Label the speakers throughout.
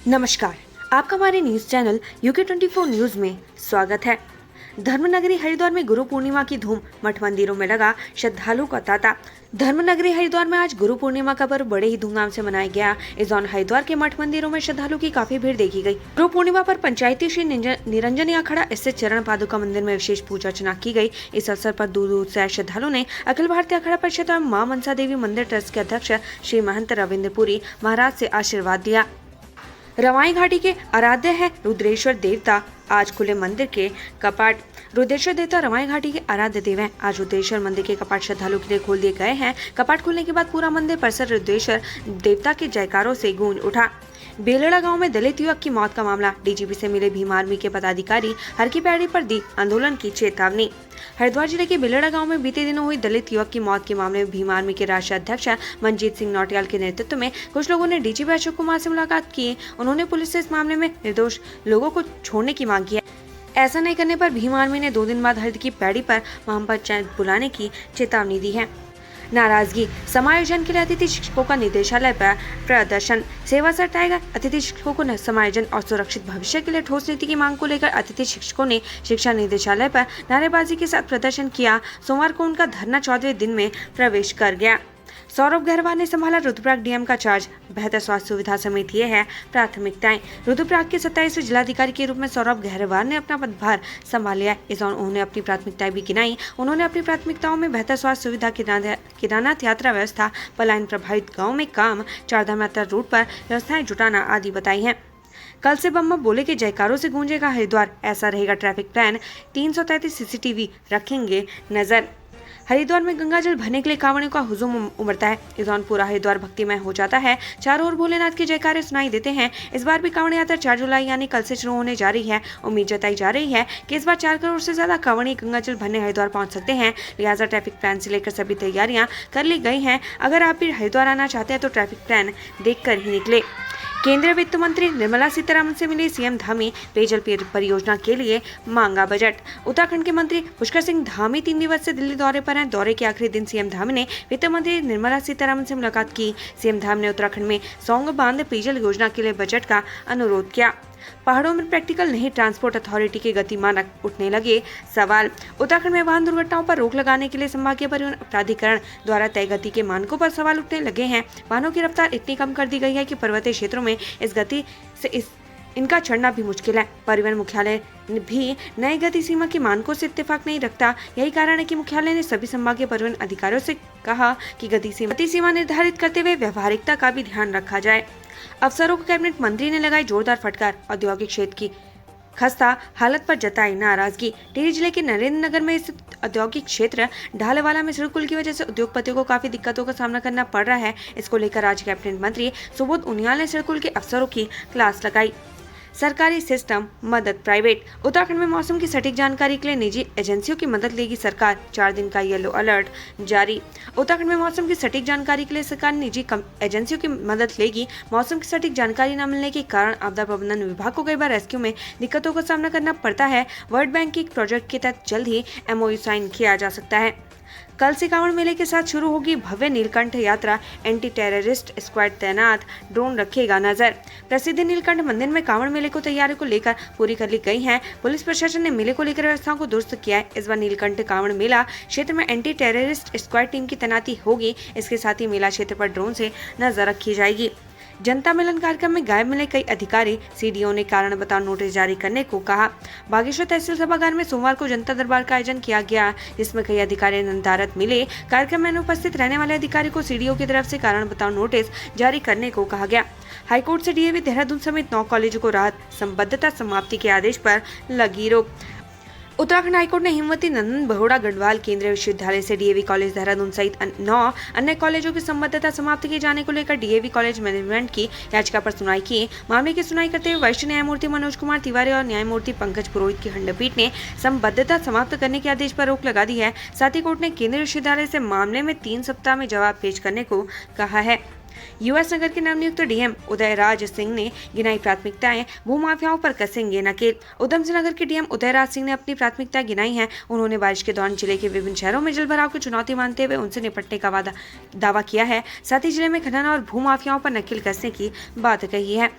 Speaker 1: नमस्कार, आपका हमारे न्यूज चैनल UK24 न्यूज में स्वागत है। धर्मनगरी हरिद्वार में गुरु पूर्णिमा की धूम, मठ मंदिरों में लगा श्रद्धालुओं का तांता। धर्मनगरी हरिद्वार में आज गुरु पूर्णिमा का पर्व बड़े ही धूमधाम से मनाया गया। इस दौरान हरिद्वार के मठ मंदिरों में श्रद्धालुओं की काफी भीड़ देखी गई। गुरु पूर्णिमा पर पंचायती श्री निरंजनी अखाड़ा स्थित चरण पादुका मंदिर में विशेष पूजा अर्चना की गई। इस अवसर पर दूर दूर से आए श्रद्धालुओं ने अखिल भारतीय अखाड़ा परिषद और मां मनसा देवी मंदिर ट्रस्ट के अध्यक्ष श्री महंत रविंद्र पुरी महाराज से आशीर्वाद दिया। रवाई घाटी के आराध्य है रुद्रेश्वर देवता, आज खुले मंदिर के कपाट। रुद्रेश्वर देवता रवाई घाटी के आराध्य देव हैं। आज रुद्रेश्वर मंदिर के कपाट श्रद्धालुओं के लिए खोल दिए गए हैं। कपाट खुलने के बाद पूरा मंदिर परिसर रुद्रेश्वर देवता के जयकारों से गूंज उठा। बेलड़ा गांव में दलित युवक की मौत का मामला, डीजीपी से मिले भीम आर्मी के पदाधिकारी हर की पैड़ी पर दी आंदोलन की चेतावनी। हरिद्वार जिले के बेलड़ा गांव में बीते दिनों हुई दलित युवक की मौत के मामले में भीम आर्मी के राष्ट्रीय अध्यक्ष मनजीत सिंह नौटियाल के नेतृत्व में कुछ लोगों ने डीजीपी अशोक कुमार से मुलाकात की। उन्होंने पुलिस से इस मामले में निर्दोष लोगों को छोड़ने की मांग की है। ऐसा नहीं करने पर भीम आर्मी ने 2 दिन बाद हरिद की पैड़ी पर महापंचायत बुलाने की चेतावनी दी है। नाराजगी, समायोजन के लिए अतिथि शिक्षकों का निदेशालय पर प्रदर्शन। सेवा से हटाएगा अतिथि शिक्षकों को समायोजन और सुरक्षित भविष्य के लिए ठोस नीति की मांग को लेकर अतिथि शिक्षकों ने शिक्षा निदेशालय पर नारेबाजी के साथ प्रदर्शन किया। सोमवार को उनका धरना 14वें दिन में प्रवेश कर गया। सौरभ गहरवाल ने संभाला रुद्रप्रयाग डीएम का चार्ज, बेहतर स्वास्थ्य सुविधा समेत ये है प्राथमिकताएं। रुद्रप्रयाग के 27वें जिलाधिकारी के रूप में सौरभ गहरवाल ने अपना पदभार संभाल लिया। इस दौरान उन्होंने अपनी प्राथमिकताएं भी गिनाई। उन्होंने अपनी प्राथमिकताओं में बेहतर स्वास्थ्य सुविधा, केदारनाथ यात्रा व्यवस्था, पलायन प्रभावित गाँव में काम, चारधाम यात्रा रूट पर व्यवस्थाएं जुटाना आदि बताई है। कल से बम बोले के जयकारों से गूंजेगा हरिद्वार, ऐसा रहेगा ट्रैफिक प्लान। 333 CCTV रखेंगे नजर। हरिद्वार में गंगा जल भरने के लिए कांवड़ियों का हुजूम उमड़ता है। इस दौरान पूरा हरिद्वार भक्तिमय हो जाता है। चारों ओर भोलेनाथ के जयकारे सुनाई देते हैं। इस बार भी कांवड़ यात्रा 4 जुलाई यानी कल से शुरू होने जा रही है। उम्मीद जताई जा रही है कि इस बार 4 करोड़ से ज्यादा कांवड़ी गंगा जल भरने हरिद्वार पहुंच सकते हैं। लिहाजा ट्रैफिक प्लान से लेकर सभी तैयारियां कर ली गई हैं। अगर आप भी हरिद्वार आना चाहते हैं तो ट्रैफिक प्लान देखकर ही निकले। केंद्रीय वित्त मंत्री निर्मला सीतारमण से मिले सीएम धामी, पेयजल परियोजना के लिए मांगा बजट। उत्तराखंड के मंत्री पुष्कर सिंह धामी 3 दिवस से दिल्ली दौरे पर हैं। दौरे के आखिरी दिन सीएम धामी ने वित्त मंत्री निर्मला सीतारमण से मुलाकात की। सीएम धामी ने उत्तराखंड में सौंग बांध पेयजल योजना के लिए बजट का अनुरोध किया। पहाड़ों में प्रैक्टिकल नहीं, ट्रांसपोर्ट अथॉरिटी के गति मानक, उठने लगे सवाल। उत्तराखंड में वाहन दुर्घटनाओं पर रोक लगाने के लिए संभागीय परिवहन प्राधिकरण द्वारा तय गति के मानकों पर सवाल उठने लगे हैं। वाहनों की रफ्तार इतनी कम कर दी गई है कि पर्वतीय क्षेत्रों में इस गति से इनका चढ़ना भी मुश्किल है। परिवहन मुख्यालय भी नई गति सीमा के मानकों से इत्तेफाक नहीं रखता। यही कारण है कि मुख्यालय ने सभी संभागीय परिवहन अधिकारियों से कहा कि गति सीमा निर्धारित करते हुए व्यवहारिकता का भी ध्यान रखा जाए। अफसरों को कैबिनेट मंत्री ने लगाई जोरदार फटकार, औद्योगिक क्षेत्र की खस्ता हालत पर जताई नाराजगी। टिहरी जिले के नरेंद्र नगर में स्थित औद्योगिक क्षेत्र ढालेवाला में सड़क पुल की वजह से उद्योगपतियों को काफी दिक्कतों का सामना करना पड़ रहा है। इसको लेकर राज्य कैबिनेट मंत्री सुबोध उनियाल ने सड़क पुल के अफसरों की क्लास लगाई। सरकारी सिस्टम मदद प्राइवेट। उत्तराखंड में मौसम की सटीक जानकारी के लिए निजी एजेंसियों की मदद लेगी सरकार, 4 दिन का येलो अलर्ट जारी। उत्तराखंड में मौसम की सटीक जानकारी के लिए सरकार निजी एजेंसियों की मदद लेगी। मौसम की सटीक जानकारी न मिलने के कारण आपदा प्रबंधन विभाग को कई बार रेस्क्यू में दिक्कतों का सामना करना पड़ता है। वर्ल्ड बैंक के प्रोजेक्ट के तहत जल्द ही MOU साइन किया जा सकता है। कल से कांवड़ मेले के साथ शुरू होगी भव्य नीलकंठ यात्रा, एंटी टेररिस्ट स्क्वाड तैनात, ड्रोन रखेगा नजर। प्रसिद्ध नीलकंठ मंदिर में कांवड़ मेले को तैयारी को लेकर पूरी कर ली गई है। पुलिस प्रशासन ने मेले को लेकर व्यवस्थाओं को दुरुस्त किया है। इस बार नीलकंठ कांवड़ मेला क्षेत्र में एंटी टेररिस्ट स्क्वाड टीम की तैनाती होगी। इसके साथ ही मेला क्षेत्र पर ड्रोन से नजर रखी जाएगी। जनता मिलन कार्यक्रम में गायब मिले कई अधिकारी, CDO ने कारण बताओ नोटिस जारी करने को कहा। बागेश्वर तहसील सभागार में सोमवार को जनता दरबार का आयोजन किया गया, जिसमें कई अधिकारी नदारद मिले। कार्यक्रम में अनुपस्थित रहने वाले अधिकारी को CDO की तरफ से कारण बताओ नोटिस जारी करने को कहा गया। हाईकोर्ट से DAV देहरादून समेत 9 कॉलेजों को राहत, संबद्धता समाप्ति के आदेश पर लगी रोक। उत्तराखंड हाईकोर्ट ने हिमवती नंदन बहोड़ा गढ़वाल केंद्रीय विश्वविद्यालय से DAV कॉलेज देहरादून सहित 9 अन्य कॉलेजों की संबद्धता समाप्त किए जाने को लेकर DAV कॉलेज मैनेजमेंट की याचिका पर सुनवाई की। मामले की सुनवाई करते हुए वरिष्ठ न्यायमूर्ति मनोज कुमार तिवारी और न्यायमूर्ति पंकज पुरोहित की खंडपीठ ने संबद्धता समाप्त करने के आदेश पर रोक लगा दी है। साथ ही कोर्ट ने केंद्रीय विश्वविद्यालय से मामले में 3 सप्ताह में जवाब पेश करने को कहा है। यूएस नगर के नवनियुक्त डीएम उदयराज सिंह ने गिनाई प्राथमिकताएं, भूमाफियाओं पर कसेंगे नकेल। उधम सिंह नगर के डीएम उदयराज सिंह ने अपनी प्राथमिकताएं गिनाई हैं। उन्होंने बारिश के दौरान जिले के विभिन्न शहरों में जल भराव की चुनौती मानते हुए उनसे निपटने का दावा किया है। साथ ही जिले में खनन और भूमाफियाओं पर नकेल कसने की बात कही है।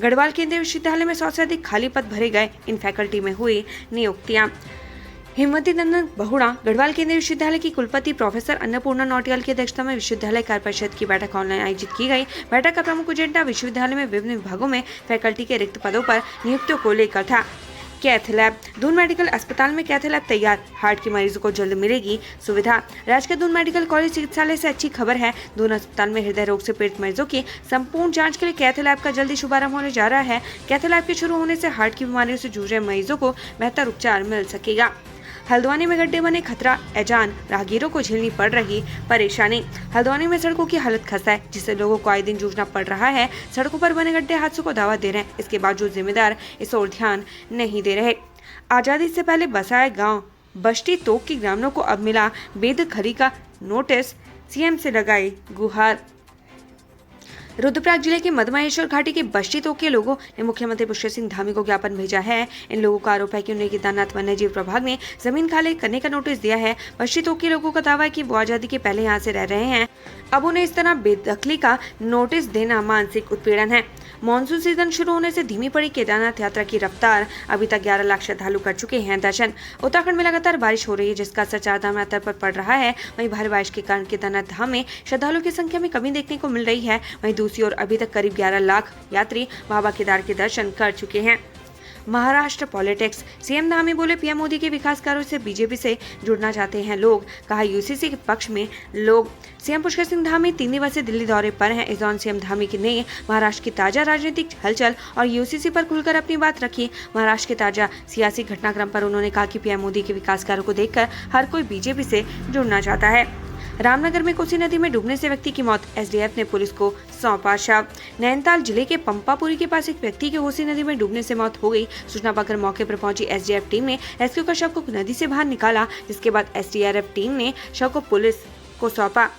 Speaker 1: गढ़वाल केंद्रीय विश्वविद्यालय में 100 से अधिक खाली पद भरे गए, इन फैकल्टी में हुई नियुक्तियां। हिमवती नंदन बहुड़ा गढ़वाल केंद्रीय विश्वविद्यालय की कुलपति प्रोफेसर अन्नपूर्णा नौटियाल की अध्यक्षता में विश्वविद्यालय कार्य परिषद की बैठक ऑनलाइन आयोजित की गई। बैठक का प्रमुख एजेंडा विश्वविद्यालय में विभिन्न विभागों में फैकल्टी के रिक्त पदों पर नियुक्तियों को लेकर था। कैथ लैब, दून मेडिकल अस्पताल में कैथ लैब तैयार, हार्ट के मरीजों को जल्द मिलेगी सुविधा। राजकीय दून मेडिकल कॉलेज चिकित्सालय से अच्छी खबर है। दून अस्पताल में हृदय रोग से पीड़ित मरीजों की संपूर्ण जांच के लिए कैथ लैब का जल्दी शुभारंभ होने जा रहा है। कैथ लैब के शुरू होने से हार्ट की बीमारियों से जूझ रहे मरीजों को बेहतर उपचार मिल सकेगा। हल्द्वानी में गड्ढे बने खतरा ऐजान, राहगीरों को झेलनी पड़ रही परेशानी। हल्द्वानी में सड़कों की हालत खस्ता है, जिससे लोगों को आए दिन जूझना पड़ रहा है। सड़कों पर बने गड्ढे हादसों को दावा दे रहे हैं, इसके बावजूद जिम्मेदार इस ओर ध्यान नहीं दे रहे। आजादी से पहले बसाए गांव बस्ती तोक के ग्रामीणों को अब मिला बेदखली का नोटिस, सीएम से लगाई गुहार। रुद्रप्रयाग जिले के मधमहेश्वर घाटी के बस्ती तोक के लोगों ने मुख्यमंत्री पुष्कर सिंह धामी को ज्ञापन भेजा है। इन लोगों का आरोप है कि उन्हें केदारनाथ वन्यजीव प्रभाग ने जमीन खाली करने का नोटिस दिया है। बस्ती तोक के लोगों का दावा है कि वो आजादी के पहले यहाँ से रह रहे हैं, अब उन्हें इस तरह बेदखली का नोटिस देना मानसिक उत्पीड़न है। मॉनसून सीजन शुरू होने से धीमी पड़ी केदारनाथ यात्रा की रफ्तार, अभी तक 11 लाख श्रद्धालु कर चुके हैं दर्शन। उत्तराखंड में लगातार बारिश हो रही है, जिसका असर चारधाम यात्रा पर पड़ रहा है। वहीं भारी बारिश के कारण केदारनाथ धाम में श्रद्धालुओं की संख्या में कमी देखने को मिल रही है। वहीं दूसरी ओर अभी तक करीब 11 लाख यात्री बाबा केदार के दर्शन कर चुके हैं। महाराष्ट्र पॉलिटिक्स, सीएम धामी बोले पीएम मोदी के विकास कार्यों से बीजेपी से जुड़ना चाहते हैं लोग, कहा यूसीसी के पक्ष में लोग। सीएम पुष्कर सिंह धामी 3 दिवसीय दिल्ली दौरे पर हैं। इस दौरान सीएम धामी ने महाराष्ट्र की ताजा राजनीतिक हलचल और यूसीसी पर खुलकर अपनी बात रखी। महाराष्ट्र के ताजा सियासी घटनाक्रम पर उन्होंने कहा कि पीएम मोदी के विकास कार्यों को देखकर हर कोई बीजेपी से जुड़ना चाहता है। रामनगर में कोसी नदी में डूबने से व्यक्ति की मौत, एसडीएफ ने पुलिस को सौंपा शव। नैनीताल जिले के पंपापुरी के पास एक व्यक्ति की कोसी नदी में डूबने से मौत हो गई। सूचना पाकर मौके पर पहुंची एसडीएफ टीम ने रेस्क्यू कर शव को नदी से बाहर निकाला, जिसके बाद एसडीआरएफ टीम ने शव को पुलिस को सौंपा।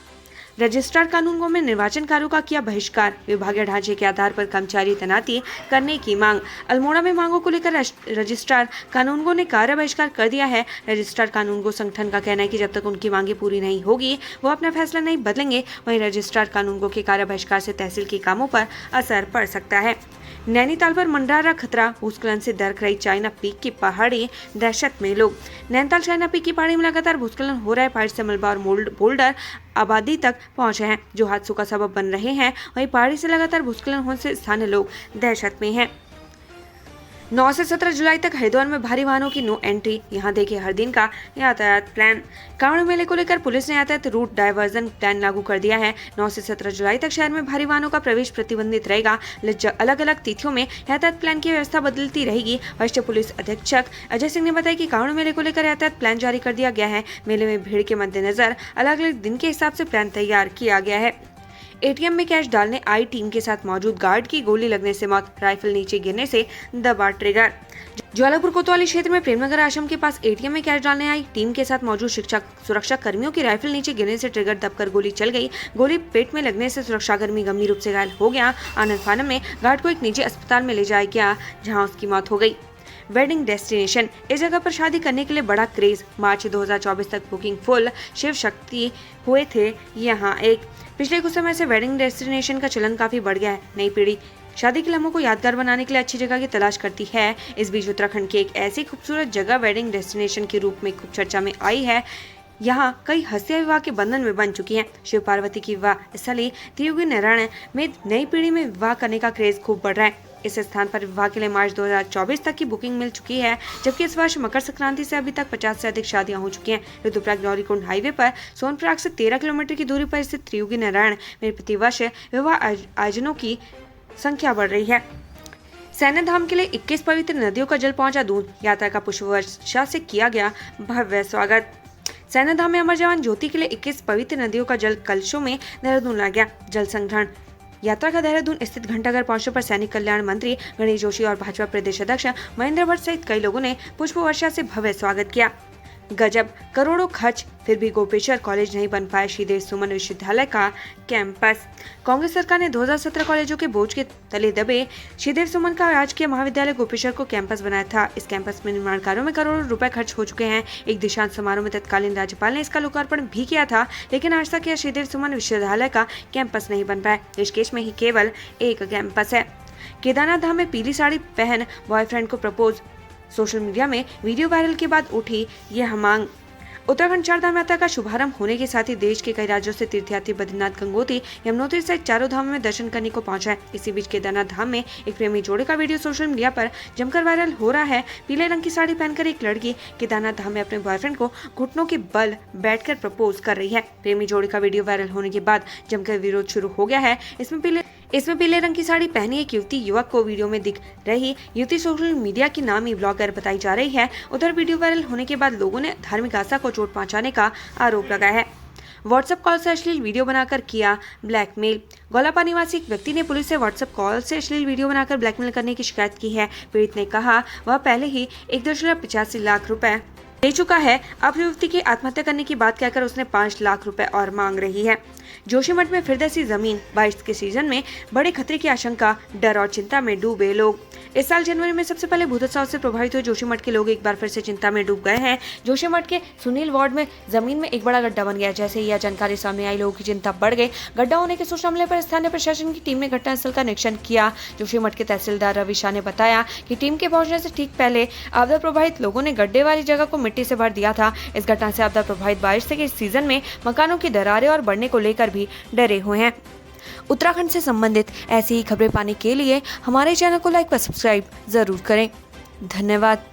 Speaker 1: रजिस्ट्रार कानूनगो में निर्वाचन कार्यों का किया बहिष्कार, विभागीय ढांचे के आधार पर कर्मचारी तैनाती करने की मांग। अल्मोड़ा में मांगों को लेकर रजिस्ट्रार कानूनगो ने कार्य बहिष्कार कर दिया है। रजिस्ट्रार कानूनगो संगठन का कहना है कि जब तक उनकी मांगे पूरी नहीं होगी वो अपना फैसला नहीं बदलेंगे। वहीं रजिस्ट्रार कानूनगो के कार्य बहिष्कार से तहसील के कामों पर असर पड़ सकता है। नैनीताल पर मंडरा रहा खतरा, भूस्खलन से दरक रही चाइना पीक की पहाड़ी, दहशत में लोग। नैनीताल चाइना पीक की पहाड़ी में लगातार भूस्खलन हो रहा है। पहाड़ी से मलबा और बोल्डर आबादी तक पहुंचे हैं, जो हादसों का सबब बन रहे हैं। वहीं पहाड़ी से लगातार भूस्खलन होने से स्थानीय लोग दहशत में हैं। 9 से 17 जुलाई तक हरिद्वार में भारी वाहनों की नो एंट्री, यहां देखिए हर दिन का यातायात प्लान। कांवड़ मेले को लेकर पुलिस ने यातायात रूट डायवर्जन प्लान लागू कर दिया है। 9 से 17 जुलाई तक शहर में भारी वाहनों का प्रवेश प्रतिबंधित रहेगा। अलग अलग तिथियों में यातायात प्लान की व्यवस्था बदलती रहेगी। वरिष्ठ पुलिस अधीक्षक अजय सिंह ने बताया कि कांवड़ मेले को लेकर यातायात प्लान जारी कर दिया गया है। मेले में भीड़ के मद्देनजर अलग अलग दिन के हिसाब से प्लान तैयार किया गया है। एटीएम में कैश डालने आई टीम के साथ मौजूद गार्ड की गोली लगने से मौत, राइफल नीचे गिरने से दबा ट्रिगर। ज्वालापुर कोतवाली क्षेत्र में प्रेमनगर आश्रम के पास एटीएम में कैश डालने आई टीम के साथ मौजूद सुरक्षा कर्मियों की राइफल नीचे गिरने से ट्रिगर दबकर गोली चल गई। गोली पेट में लगने से सुरक्षाकर्मी गंभीर रूप से घायल हो गया। आनंद फानम में गार्ड को एक निजी अस्पताल में ले जाया गया, जहाँ उसकी मौत हो गई। वेडिंग डेस्टिनेशन, इस जगह पर शादी करने के लिए बड़ा क्रेज, मार्च 2024 तक बुकिंग फुल, शिव शक्ति हुए थे यहाँ एक। पिछले कुछ समय से वेडिंग डेस्टिनेशन का चलन काफी बढ़ गया है। नई पीढ़ी शादी के लम्हों को यादगार बनाने के लिए अच्छी जगह की तलाश करती है। इस बीच उत्तराखंड की एक ऐसी खूबसूरत जगह वेडिंग डेस्टिनेशन के रूप में खूब चर्चा में आई है। यहाँ कई हस्तियां विवाह के बंधन में बन चुकी हैं। शिव पार्वती की विवाह स्थली त्रियुगी नारायण में नई पीढ़ी में विवाह करने का क्रेज खूब बढ़ रहा है। इस स्थान पर विवाह के लिए मार्च 2024 तक की बुकिंग मिल चुकी है, जबकि इस वर्ष मकर संक्रांति से अभी तक 50 से अधिक शादियां हो चुकी हैं। रुद्रप्रयाग गौरीकुंड हाईवे पर सोनप्रयाग से 13 किलोमीटर की दूरी पर स्थित त्रियुगी नारायण में प्रतिवर्ष विवाह आयोजनों की संख्या बढ़ रही है। सैन्य धाम के लिए 21 पवित्र नदियों का जल पहुंचा दून, यात्रा का पुष्प वर्षा से किया गया भव्य स्वागत। सैन्य धाम में अमर जवान ज्योति के लिए 21 पवित्र नदियों का जल कलशों में देहरादून लाया गया। जल संग्रहण यात्रा का देहरादून स्थित घंटाघर पहुंचने पर सैनिक कल्याण मंत्री गणेश जोशी और भाजपा प्रदेश अध्यक्ष महेंद्र भट्ट सहित कई लोगों ने पुष्प वर्षा से भव्य स्वागत किया। गजब, करोड़ों खर्च, फिर भी गोपेश्वर कॉलेज नहीं बन पाया श्रीदेव सुमन विश्वविद्यालय का कैंपस। कांग्रेस सरकार ने 2017 कॉलेजों के बोझ के तले दबे श्रीदेव सुमन का राजकीय महाविद्यालय गोपेश्वर को कैंपस बनाया था। इस कैंपस में निर्माण कार्यों में करोड़ों रुपए खर्च हो चुके हैं। एक दीक्षांत समारोह में तत्कालीन राज्यपाल ने इसका लोकार्पण भी किया था, लेकिन आज तक यह श्रीदेव सुमन विश्वविद्यालय का कैंपस नहीं बन पाया। ऋषिकेश में ही केवल एक कैंपस है। केदारनाथ धाम में पीली साड़ी पहन बॉयफ्रेंड को प्रपोज, सोशल मीडिया में वीडियो वायरल के बाद उठी यह मांग। उत्तराखंड चारधाम यात्रा का शुभारंभ होने के साथ ही देश के कई राज्यों से तीर्थयात्री बद्रीनाथ, गंगोत्री, यमुनोत्री सहित चारों धामों में दर्शन करने को पहुंचा है। इसी बीच केदारनाथ धाम में एक प्रेमी जोड़े का वीडियो सोशल मीडिया पर जमकर वायरल हो रहा है। पीले रंग की साड़ी पहनकर एक लड़की केदारनाथ धाम में अपने बॉयफ्रेंड को घुटनों के बल बैठकर प्रपोज कर रही है। प्रेमी जोड़े का वीडियो वायरल होने के बाद जमकर विरोध शुरू हो गया है। इसमें पीले रंग की साड़ी पहनी एक युवक को वीडियो में दिख रही युवती सोशल मीडिया की नामी ब्लॉगर बताई जा रही है। उधर वीडियो वायरल होने के बाद लोगों ने धार्मिक आस्था को चोट पहुंचाने का आरोप लगाया है। व्हाट्सएप कॉल से अश्लील वीडियो बनाकर किया ब्लैकमेल। गौलापा निवासी एक व्यक्ति ने पुलिस से व्हाट्सएप कॉल से अश्लील वीडियो बनाकर ब्लैकमेल करने की शिकायत की है। पीड़ित ने कहा वह पहले ही 1.85 लाख रुपए दे चुका है। अब युवती की आत्महत्या करने की बात कहकर उसने 5 लाख रुपए और मांग रही है। जोशीमठ में फिर दसी जमीन, बारिश के सीजन में बड़े खतरे की आशंका, डर और चिंता में डूबे लोग। इस साल जनवरी में सबसे पहले भूतत्सव से प्रभावित हुए जोशीमठ के लोग एक बार फिर से चिंता में डूब गए हैं। जोशीमठ के सुनील वार्ड में जमीन में एक बड़ा गड्ढा बन गया। जैसे ही यह जानकारी सामने आई, लोगों की चिंता बढ़ गई। गड्ढा होने की सूचना मिलने पर स्थानीय प्रशासन की टीम ने घटनास्थल का निरीक्षण किया। जोशीमठ के तहसीलदार रवि शाह ने बताया कि टीम के पहुंचने से ठीक पहले आपदा प्रभावित लोगों ने गड्ढे वाली जगह को मिट्टी से भर दिया था। इस घटना से आपदा प्रभावित बारिश के सीजन में मकानों की दरारें और बढ़ने को लेकर भी डरे हुए हैं। उत्तराखंड से संबंधित ऐसी ही खबरें पाने के लिए हमारे चैनल को लाइक व सब्सक्राइब जरूर करें। धन्यवाद।